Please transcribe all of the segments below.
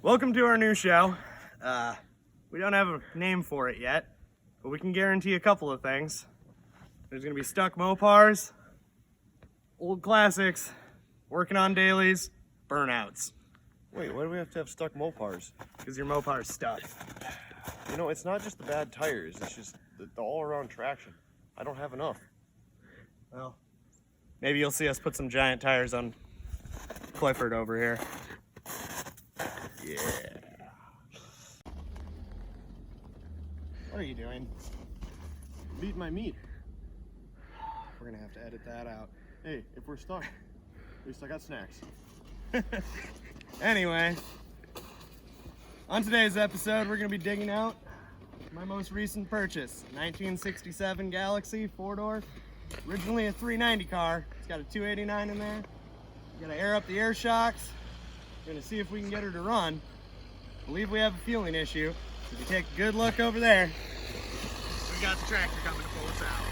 Welcome to our new show. We don't have a name for it yet, but we can guarantee a couple of things. There's going to be stuck Mopars, old classics, working on dailies, burnouts. Wait, why do we have to have stuck Mopars? Because your Mopar's stuck. You know, it's not just the bad tires, it's just the all-around traction. I don't have enough. Well, maybe you'll see us put some giant tires on Clifford over here. Yeah. What are you doing? Beat my meat. We're gonna have to edit that out. Hey, if we're stuck, at least I got snacks. Anyway, on today's episode, we're gonna be digging out my most recent purchase, 1967 Galaxy 4-door. Originally a 390 car. It's got a 289 in there. We're gonna air up the air shocks. We're gonna see if we can get her to run. I believe we have a fueling issue. If you take a good look over there, we got the tractor coming to pull us out.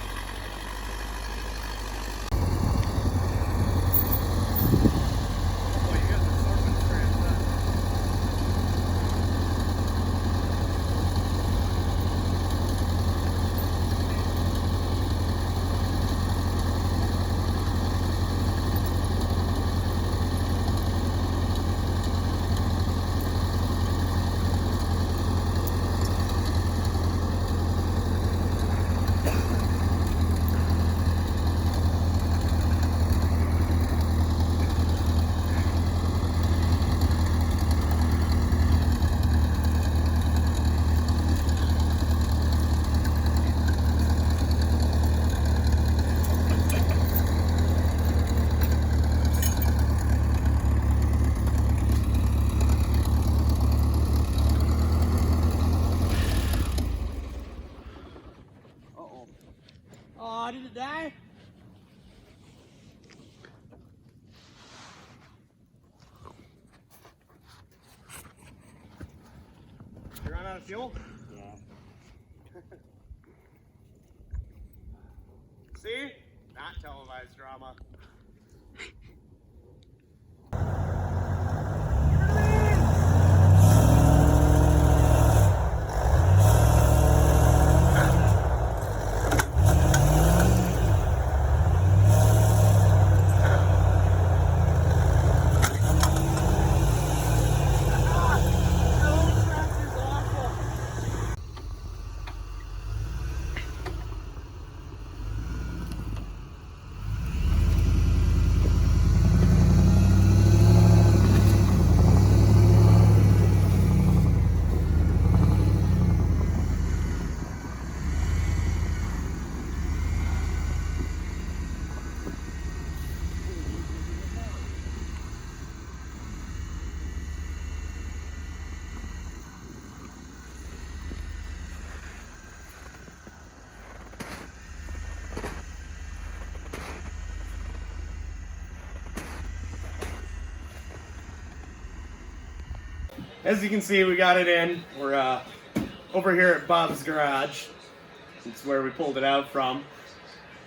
Oh, did it die? You run out of fuel? Yeah. See? Not televised drama. As you can see, we got it in. We're over here at Bob's garage. It's where we pulled it out from.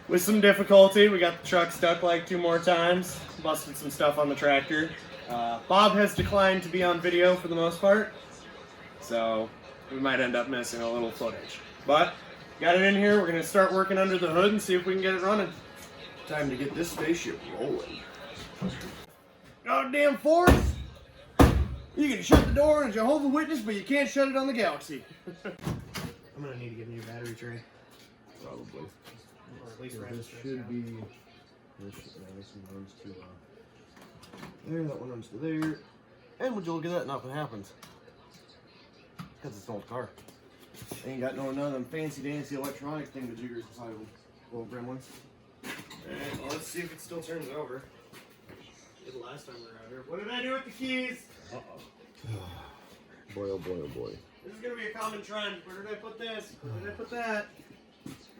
With some difficulty, we got the truck stuck like 2 more times. Busted some stuff on the tractor. Bob has declined to be on video for the most part, so we might end up missing a little footage. But, got it in here. We're going to start working under the hood and see if we can get it running. Time to get this spaceship rolling. Goddamn Force! You can shut the door on a Jehovah's Witness, but you can't shut it on the Galaxy. I'm gonna need to get a new battery tray. Probably. Or at least This should be. This one runs to there. That one runs to there. And would you look at that? Nothing happens. Because it's an old car. Ain't got none of them fancy dancy electronic thingajiggers inside of them. Little gremlins. Alright, well, let's see if it still turns over. Did the last time we were out here. What did I do with the keys? Boy, oh boy, oh boy. This is gonna be a common trend. Where did I put this? Where did I put that?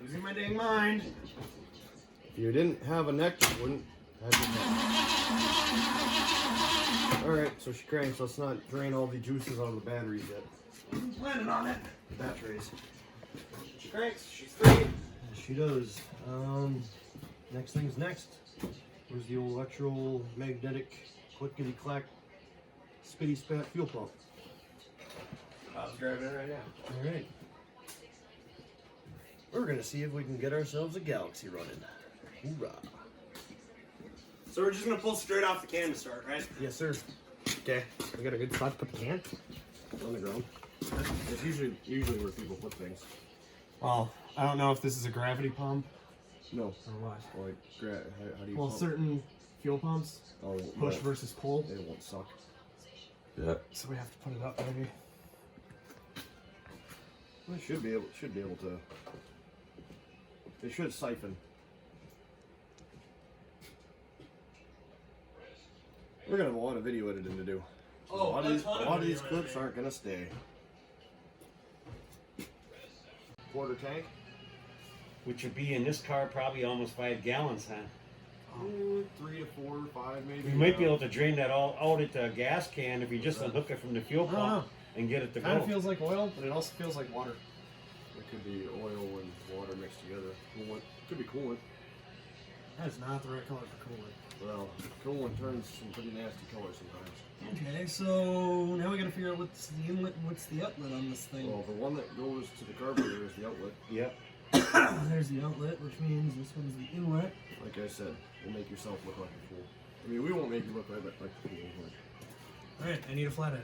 Losing my dang mind. If you didn't have a neck, you wouldn't have your neck. Alright, so she cranks. Let's not drain all the juices out of the batteries yet. I'm planning on it. The batteries. She cranks. She's free. She does. Next thing's next. Where's the old electromagnetic clickety clack spitty spat fuel pump? Bob's driving it right now. All right. We're gonna see if we can get ourselves a Galaxy running. Hoorah! So we're just gonna pull straight off the can to start, right? Yes, sir. Okay. We got a good spot to put the can. On the ground. It's usually where people put things. Well, I don't know if this is a gravity pump No. or what. Like, how do you? Well, pump? certain fuel pumps, Oh, push no, versus pull. it won't suck. Yeah. So we have to put it up, maybe. Well, it should be able to. They should siphon. We're gonna have a lot of video editing to do. Oh, a lot a of ton of these video clips editing. aren't gonna stay. Quarter tank. Which would be in this car probably almost 5 gallons, huh? 3 to 4 or 5 maybe. You might be able to drain that all out at the gas can if you just unhook it from the fuel I don't know. pump and get it to Kind go. of feels like oil, but it also feels like water. It could be oil and water mixed together. Coolant. Could be coolant. That is not the right color for coolant. Well, coolant turns some pretty nasty colors sometimes. Okay, so now we gotta figure out what's the inlet and what's the outlet on this thing. Well, the one that goes to the carburetor is the outlet. Yep. There's the outlet, which means this one's the inlet. Like I said, will make yourself look like a fool. I mean, we won't make you look like a fool. But Alright, I need a flathead.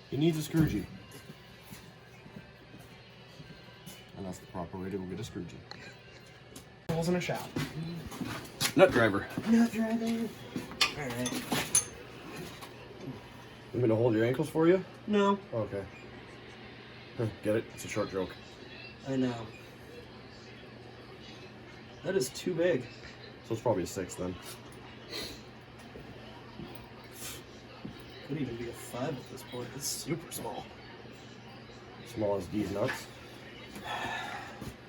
he needs a screwgee. And that's the proper way to go get a screwgee. Holes in a shop. Nut driver. Nut driving. Alright. You want me to hold your ankles for you? No. Okay. Get it? It's a short joke. I know. That is too big. So it's probably a 6 then. Could even be a 5 at this point. It's super small. Small as these nuts.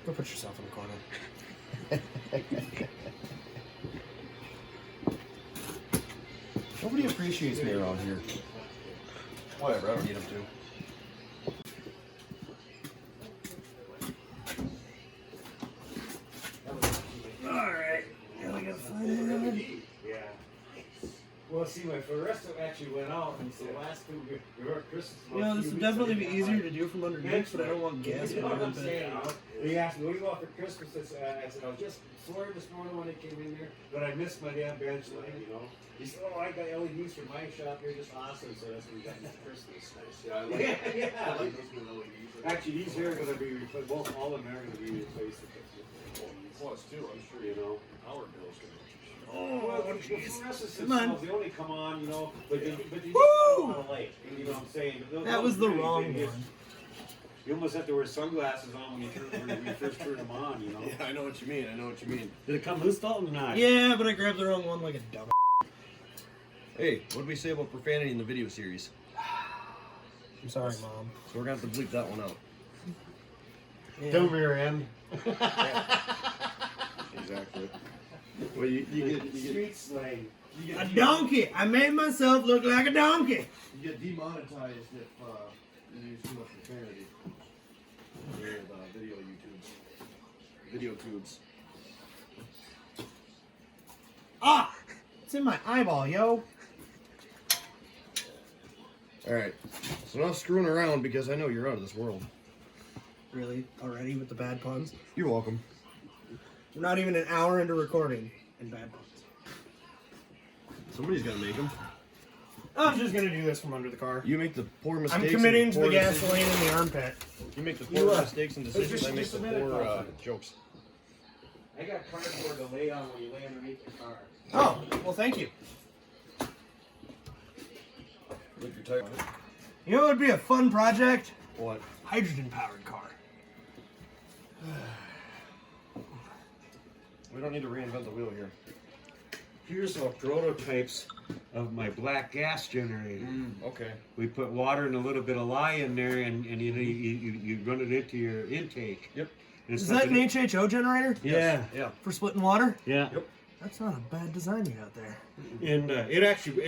Go put yourself in the corner. Nobody appreciates me around here. Whatever, I don't need them to. Alright. Now we got a flathead. Yeah. Well, see, my fluorescent actually went out, and so the last two Christmas. You know, this would definitely be easier to do from underneath, but I don't want gas You in know my what I'm armpit. saying? He asked me, what do you want for Christmas? I said, I was just sorry this morning when I came in there, but I missed my damn bench light, you know. He said, oh, I got LEDs for my shop. You're just awesome. So that's what we got this Christmas. Nice. Yeah, I like I yeah. like those new LEDs. Actually, these here are going to be replaced. Both all of them are going to be replaced with LEDs. Plus, too, I'm sure You know. our bill's gonna be. Well, the fluorescent Come on. cells, they only come on, you know, but you just Woo! want to light. You know what I'm saying? But That was the really wrong big. one. You almost have to wear sunglasses on when you first turn them on, you know. Yeah, I know what you mean. I know what you mean. Did it come loose, Dalton, or not? Yeah, but I grabbed the wrong one like a dumb. Hey, what did we say about profanity in the video series? I'm sorry, Mom. So we're gonna have to bleep that one out. Yeah. Don't rear end. Exactly. Well, you get Street slang. A donkey! I made myself look like a donkey! you get demonetized if you use too much profanity. With video YouTubes. Video tubes. Ah! It's in my eyeball, yo! Alright. So now screwing around because I know you're out of this world. Really? Already with the bad puns? You're welcome. We're not even an hour into recording, and bad puns. Somebody's gotta make them. I'm just gonna do this from under the car. You make the poor mistakes. I'm committing and to the poor decisions. gasoline in the armpit. You make the You, poor mistakes and decisions. just- I make just the a minute, poor Carl. jokes. I got cardboard to lay on when you lay underneath the car. Oh, well, thank you. Look your tire. You know what would be a fun project? What? Hydrogen-powered car. We don't need to reinvent the wheel here. Here's the prototypes of my black gas generator. Okay. We put water and a little bit of lye in there, and you run it into your intake. Yep. And it's Is that an nothing- HHO generator? Yeah. Yeah. For splitting water? Yeah. Yep. That's not a bad design you got there. And it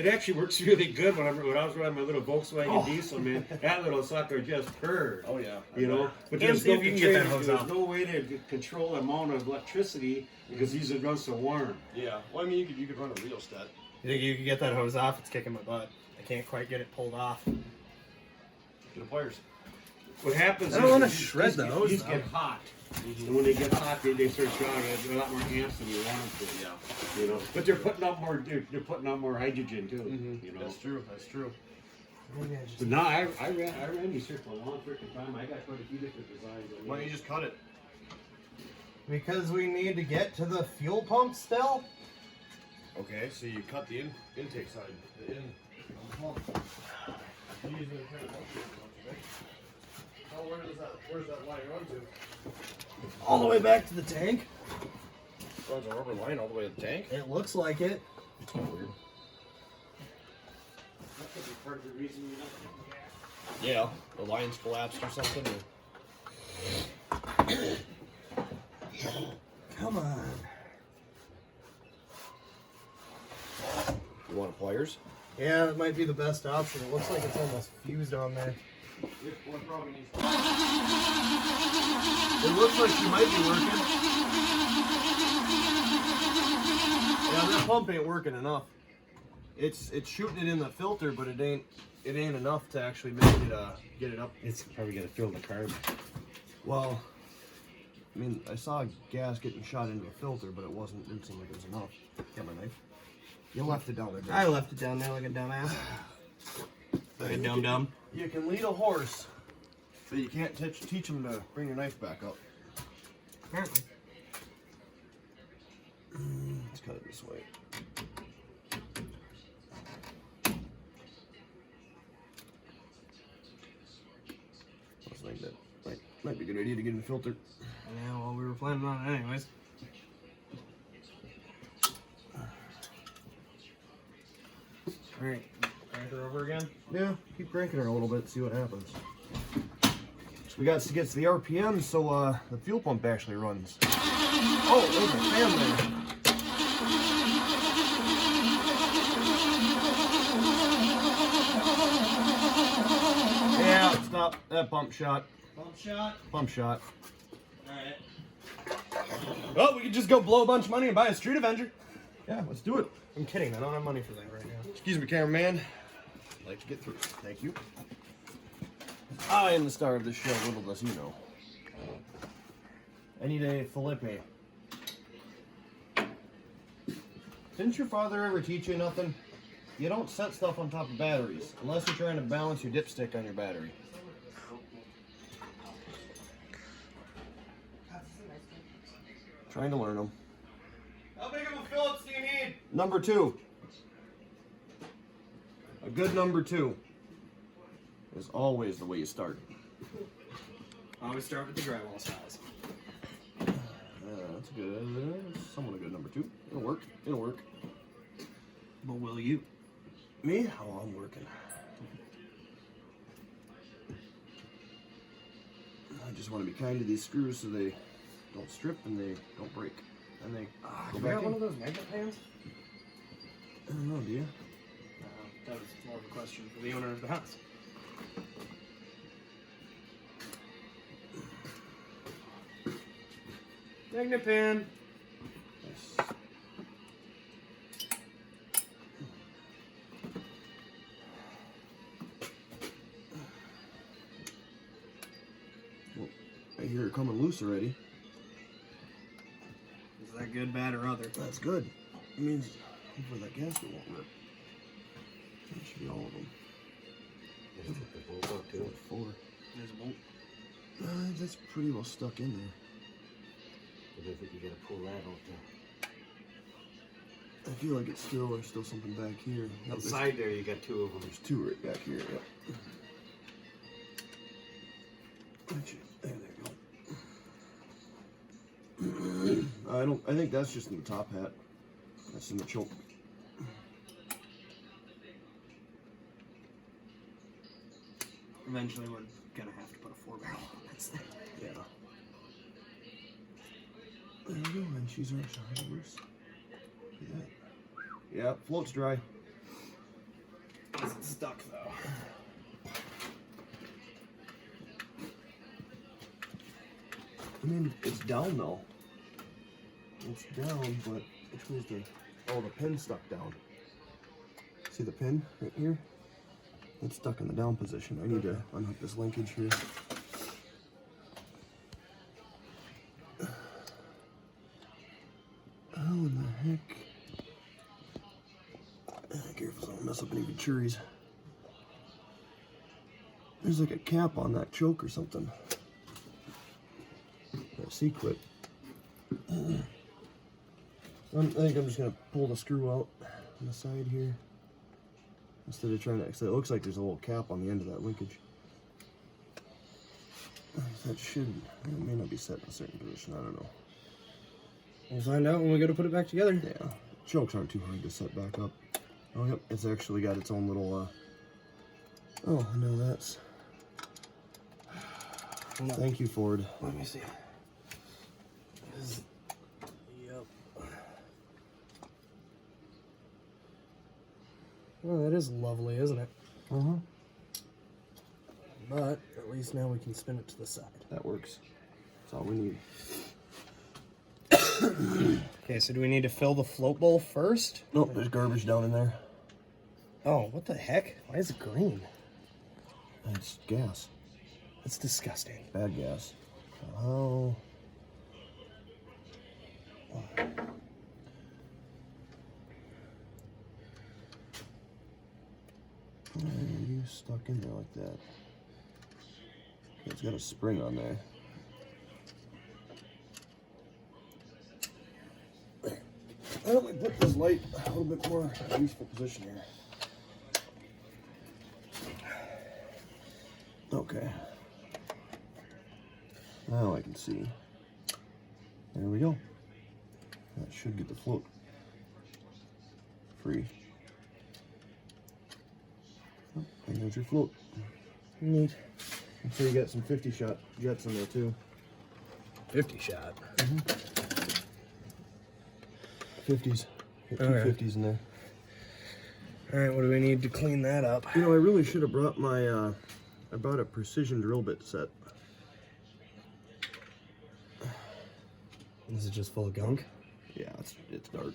actually works really good when I was running my little Volkswagen diesel, man. That little sucker just purred. Oh yeah. You know, but And see if you can get that hose there's off. no way to control the amount of electricity because these would run so warm. Yeah. Well, I mean, you could run a rheostat. You think you could get that hose off? It's kicking my butt. I Can't quite get it pulled off. Get the pliers. What happens I don't wanna is shred those, these though. get hot. And when they get hot, they start showing. They're a lot more amps than you want them to. Yeah. You know, but they're putting out more. They're putting out more hydrogen too. You know. That's true. That's true. Maybe I just... But no, I ran these here for a long freaking time. I got quite a few different designs. Why don't you just cut it? Because we need to get to the fuel pump still? Okay, so you cut the intake side. The in. Where's that line run to? All the way back to the tank? Runs a rubber line all the way to the tank? It looks like it. Weird. That could be part of the reason you're not. Yeah, the line's collapsed or something. Come on. You want pliers? Yeah, that might be the best option. It looks like it's almost fused on there. One probably needs. It looks like she might be working. Yeah, that pump ain't working enough. It's shooting it in the filter, but it ain't enough to actually make it get it up. It's probably gonna fill the carb. Well, I mean, I saw gas getting shot into a filter, but didn't seem like it was enough. Got my knife. You left it down there. I left it down there like a dumbass. Like a dum-dum. You can lead a horse, but you can't teach him to bring your knife back up. Apparently. Let's cut it this way. I was thinking that might be a good idea to get in the filter. Yeah, well, we were planning on it anyways. Alright, crank her over again. Yeah, keep cranking her a little bit, see what happens. So we got to get to the RPM, so the fuel pump actually runs. Oh, there's a fan there. Yeah, stop that pump shot. Pump shot. Pump shot. Alright. Oh, we could just go blow a bunch of money and buy a Street Avenger. Yeah, let's do it. I'm kidding, I don't have money for that right now. Excuse me, cameraman. I'd like to get through. Thank you. I am the star of this show, little does you know. I need a Felipe. Didn't your father ever teach you nothing? You don't set stuff on top of batteries, unless you're trying to balance your dipstick on your battery. Trying to learn them. How big of a Phillips do you need? Number 2. A good number 2 is always the way you start. Always start with the drywall size. That's good. Somewhat a good number 2. It'll work. It'll work. But will you? Me? Oh, I'm working. I just want to be kind to these screws so they don't strip and they don't break. And they go You back got in. one of those magnet pans? I don't know, do you? That was more of a question for the owner of the house. Magnet pan. Yes. Well, I hear it coming loose already. Is that good, bad, or other? That's good. It means hopefully that gasket won't rip. That should be all of them. Four. There's a bolt. That's pretty well stuck in there. I think you gotta pull that out there. I feel like there's still something back here. No, Inside there, you got 2 of them. there's 2 right back here. Yep. There they go. I think that's just in the top hat. That's in the choke. Eventually, we're gonna have to put a 4-barrel on this thing. Yeah. There we go, and she's our showers. Yeah. Yeah, float's dry. It's stuck though. I mean, it's down though. It's down, but which was the... Oh, the pin's stuck down. See the pin right here? It's stuck in the down position. I need to unhook this linkage here. How in the heck? Careful, so I don't mess up any ventures. There's like a cap on that choke or something. Or a C-clip. I think I'm just gonna pull the screw out on the side here instead of trying to. Cause it looks like there's a little cap on the end of that linkage. That should. It may not be set in a certain position. I don't know. We'll find out when we go to put it back together. Yeah, chokes aren't too hard to set back up. Oh yep, it's actually got its own little. Oh no, that's. No. Thank you, Ford. Let me see. Yep. Well, that is lovely, isn't it? Uh-huh. But at least now we can spin it to the side. That works. That's all we need. Okay, so do we need to fill the float bowl first? Nope, there's garbage down in there. Oh, what the heck? Why is it green? It's gas. That's disgusting. Bad gas. Oh. Why are you stuck in there like that? Okay, it's got a spring on there. Why don't we put this light a little bit more useful position here? Okay. Now I can see. There we go. That should get the float free. Oh, and there's your float. Neat. And so you got some 50-shot jets in there too. 50 shot. 50s. Got two Okay. 50s in there. Alright, what do we need to clean that up? You know, I really should have brought my, I bought a precision drill bit set. Is it just full of gunk? Yeah, it's dark.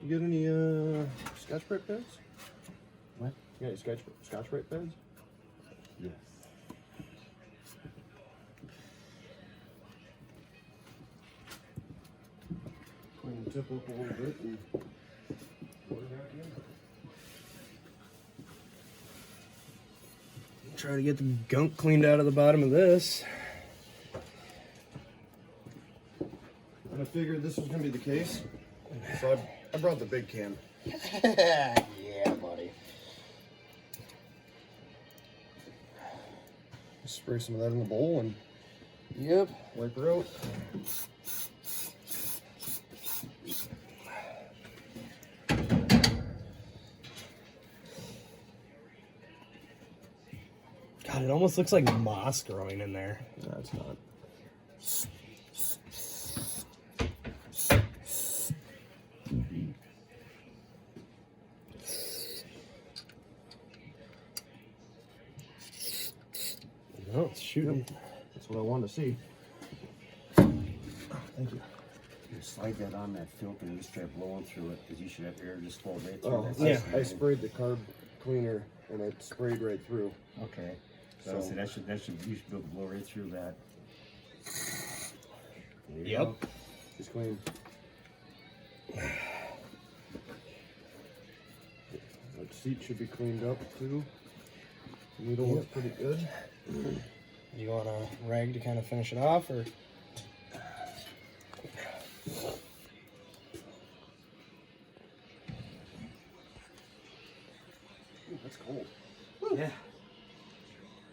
You got any, Scotch-Brite pads? What? You got any Scotch-Brite pads? Yes. Clean the tip up a little bit and put it back in. Try to get the gunk cleaned out of the bottom of this. And I figured this was going to be the case, so I brought the big can. Yeah, buddy. Just spray some of that in the bowl and Yep. wipe her out. God, it almost looks like moss growing in there. No, it's not. No, it's shooting. That's what I wanted to see. Thank you. You slide that on that filter and just try blowing through it, because you should have air just flow right through Oh, that. yeah. I sprayed the carb cleaner and I sprayed right through. Okay. So- So you should be able to blow right through that. There you Yep. go. Just clean. That seat should be cleaned up too. The needle looks pretty good. You want a rag to kind of finish it off, or? Ooh, that's cold. Yeah.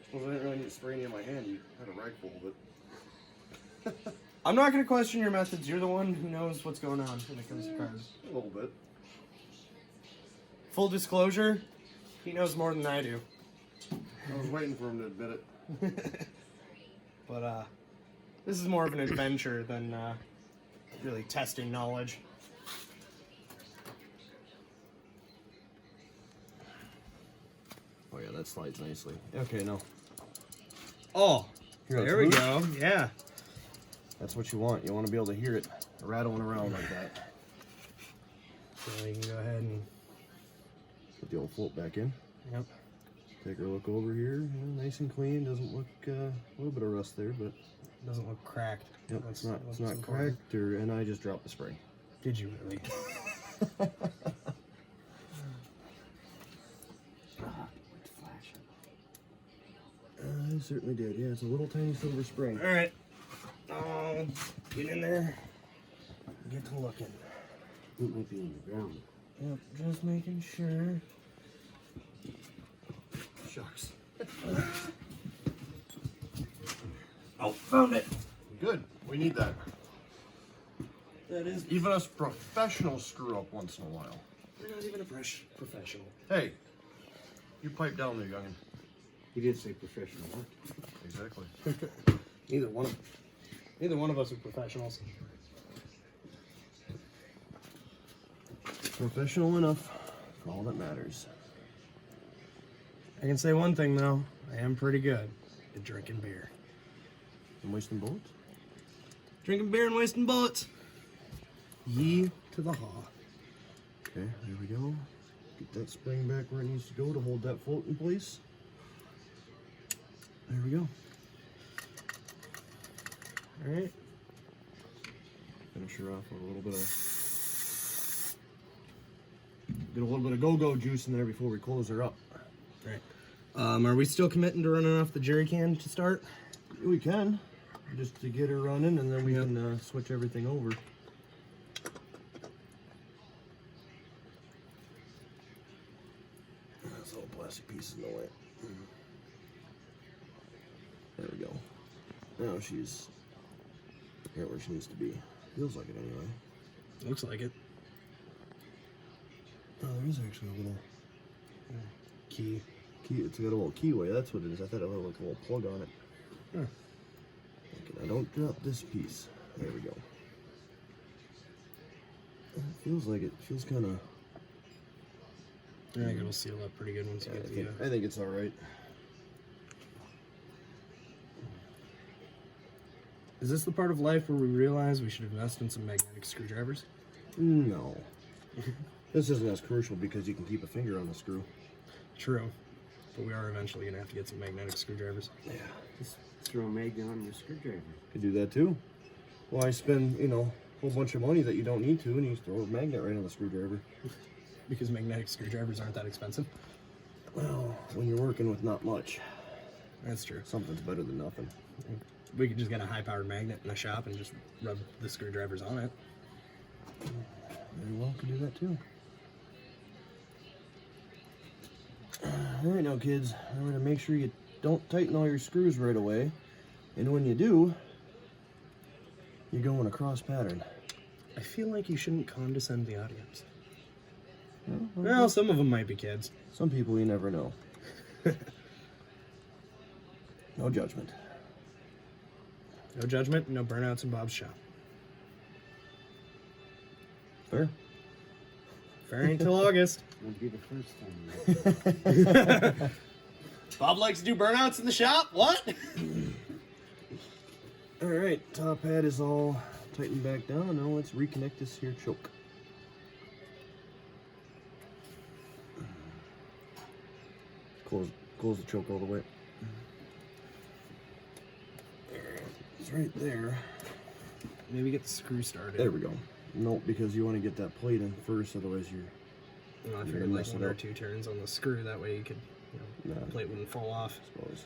Suppose I didn't really need to spray any in my hand. You had a rag full of it. I'm not going to question your methods. You're the one who knows what's going on when it comes to cars. A little bit. Full disclosure, he knows more than I do. I was waiting for him to admit it. But this is more of an adventure than really testing knowledge. Oh yeah, that slides nicely. Okay, no. Oh, Here, there we it's go. Yeah. That's what you want. You want to be able to hear it rattling around like that. So you Put the old float back in. Yep. Take a look over here. Yeah, nice and clean. Doesn't look a little bit of rust there, but Doesn't look cracked. yep, That's it's what's not important. cracked. And I just dropped the spring. Did you really? I certainly did. Yeah, it's a little tiny silver spring. All right. Get in there. Get to looking. It might be on the ground. Yep, just making sure. Shucks. Oh, found it. Good. We need that. That is. Even us professionals screw up once in a while. We're not even a professional. Hey, you pipe down there, youngin. He did say professional, huh? Exactly. Neither one of us are professionals. Professional enough for all that matters. I can say one thing though. I am pretty good at drinking beer. And wasting bullets? Drinking beer and wasting bullets. Ye to the haw. Okay, there we go. Get that spring back where it needs to go to hold that float in place. There we go. All right. Finish her off with a little bit of go-go juice in there before we close her up. All right. Are we still committing to running off the jerry can to start? We can, just to get her running, and then we can switch everything over. Those little plastic pieces in the way. There we go. Now she's right where she needs to be. Feels like it anyway. Looks like it. Oh, there is actually a little Key. It's got a little keyway. That's what it is. I thought it had like a little plug on it. Huh. Okay, now don't drop this piece. There we go. It feels like it. Feels kind of. I think it'll seal up pretty good once you get the. I think it's all right. Is this the part of life where we realize we should invest in some magnetic screwdrivers? No. This isn't as crucial because you can keep a finger on the screw. True. But we are eventually going to have to get some magnetic screwdrivers. Yeah. Just throw a magnet on your screwdriver. Could do that too. Why spend, a whole bunch of money that you don't need to, and you just throw a magnet right on the screwdriver? Because magnetic screwdrivers aren't that expensive. Well, when you're working with not much, That's true. something's better than nothing. We could just get a high-powered magnet in a shop and just rub the screwdrivers on it. Very well, could do that too. Alright now kids, remember to make sure you don't tighten all your screws right away. And when you do, you go in a cross pattern. I feel like you shouldn't condescend the audience. Well, Well, some of them might be kids. some people you never know. No judgment. No judgment, no burnouts in Bob's shop. Fair? Fair ain't till August. Won't be the first time. Bob likes to do burnouts in the shop? What? Alright, top hat is all tightened back down. Now let's reconnect this here choke. Close the choke all the way. It's right there. Maybe get the screw started. There we go. Nope, because you want to get that plate in first, otherwise you're... I You're figured gonna like mess one it or up. two turns on the screw. That way you could, Nah, the plate wouldn't fall off. I suppose.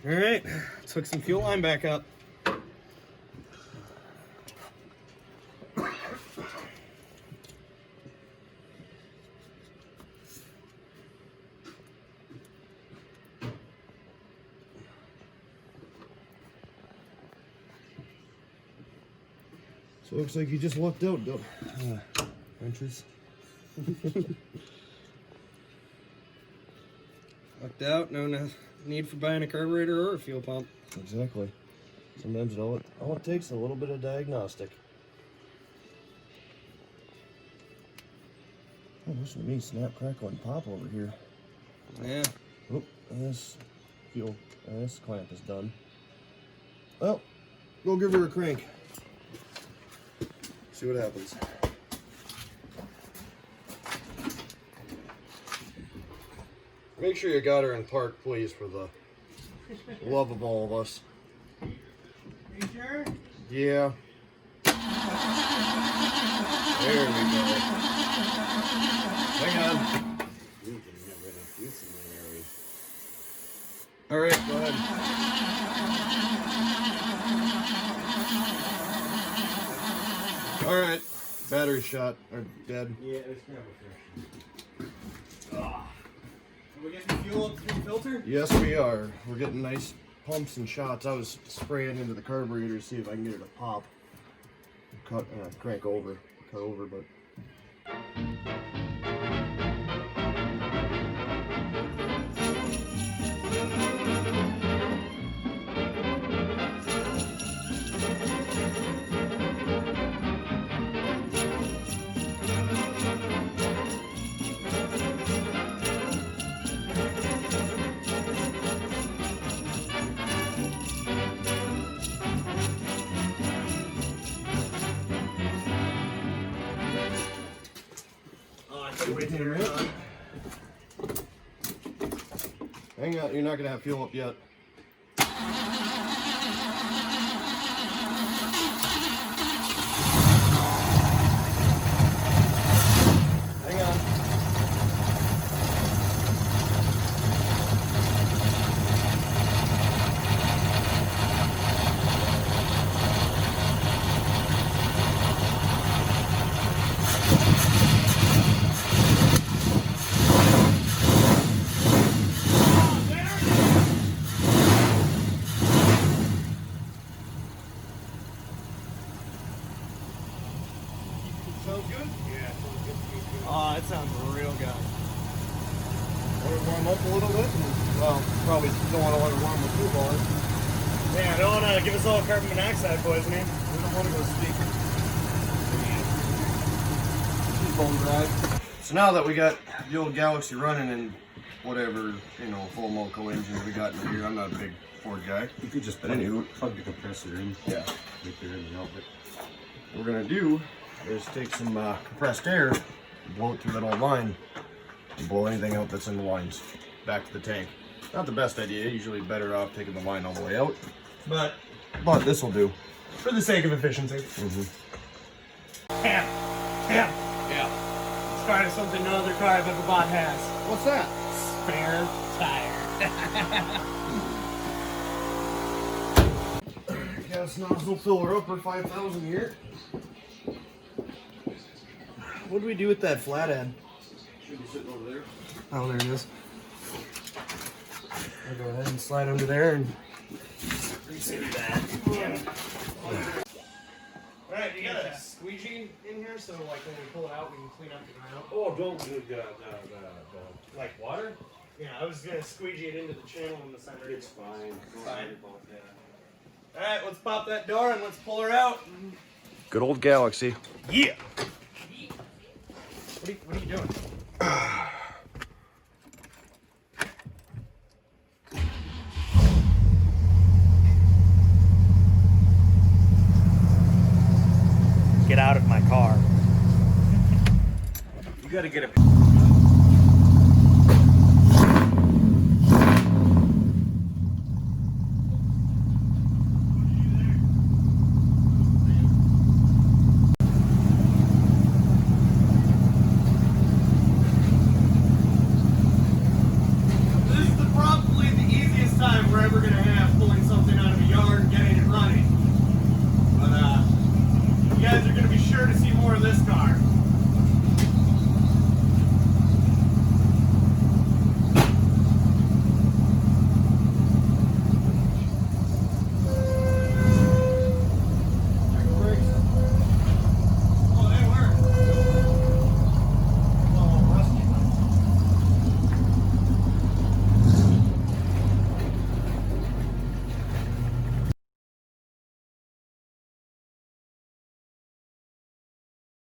All right, let's hook some fuel line back up. So it looks like you just lucked out, wrenches. Lucked out. No need for buying a carburetor or a fuel pump. Exactly. Sometimes all it takes is a little bit of diagnostic. Oh, listen to me, snap, crackle, and pop over here. Yeah. Oh, this clamp is done. Well, go give her a crank. See what happens. Make sure you got her in park, please, for the love of all of us. Are you sure? Yeah. There we go. Hang on. All right, go ahead. All right, battery shot or dead. Yeah, it's kind of a Are we getting fuel up through the filter? Yes, we are. We're getting nice pumps and shots. I was spraying into the carburetor to see if I can get it to pop. Crank over, cut over, but. Wait till you're on. Hang on, you're not gonna have fuel up yet. Hang on. Sounds good? Yeah, so it's good to be good. Oh, it sounds real good. Let it warm up a little bit. Well, probably don't want to let it warm up too hard. Yeah, I don't want to give us all carbon monoxide poisoning. We don't want to go steep. Bone dry. So now that we got the old Galaxy running and whatever, full Moco engines we got in here, I'm not a big Ford guy. You could just But anywho, plug the compressor in. yeah. Make it in the outlet. What we're gonna do is take some compressed air, blow it through that old line, and blow anything out that's in the lines back to the tank. Not the best idea. Usually better off taking the line all the way out, But but this will do. for the sake of efficiency. Ham. Yeah. Let's try something no other car I've ever bought has. What's that? Spare tire. Gas nozzle filler upper 5,000 here. What do we do with that flathead? Should be sitting over there. Oh, there it is. I'll go ahead and slide under there and reset that. Alright, you got a squeegee in here so like when we pull it out we can clean up the ground. Oh, don't do the Like water? Yeah, I was gonna squeegee it into the channel in the center. It's fine. Don't Fine. worry about that. Alright, let's pop that door and let's pull her out. Good old Galaxy. Yeah! What are you doing? Get out of my car. You gotta get a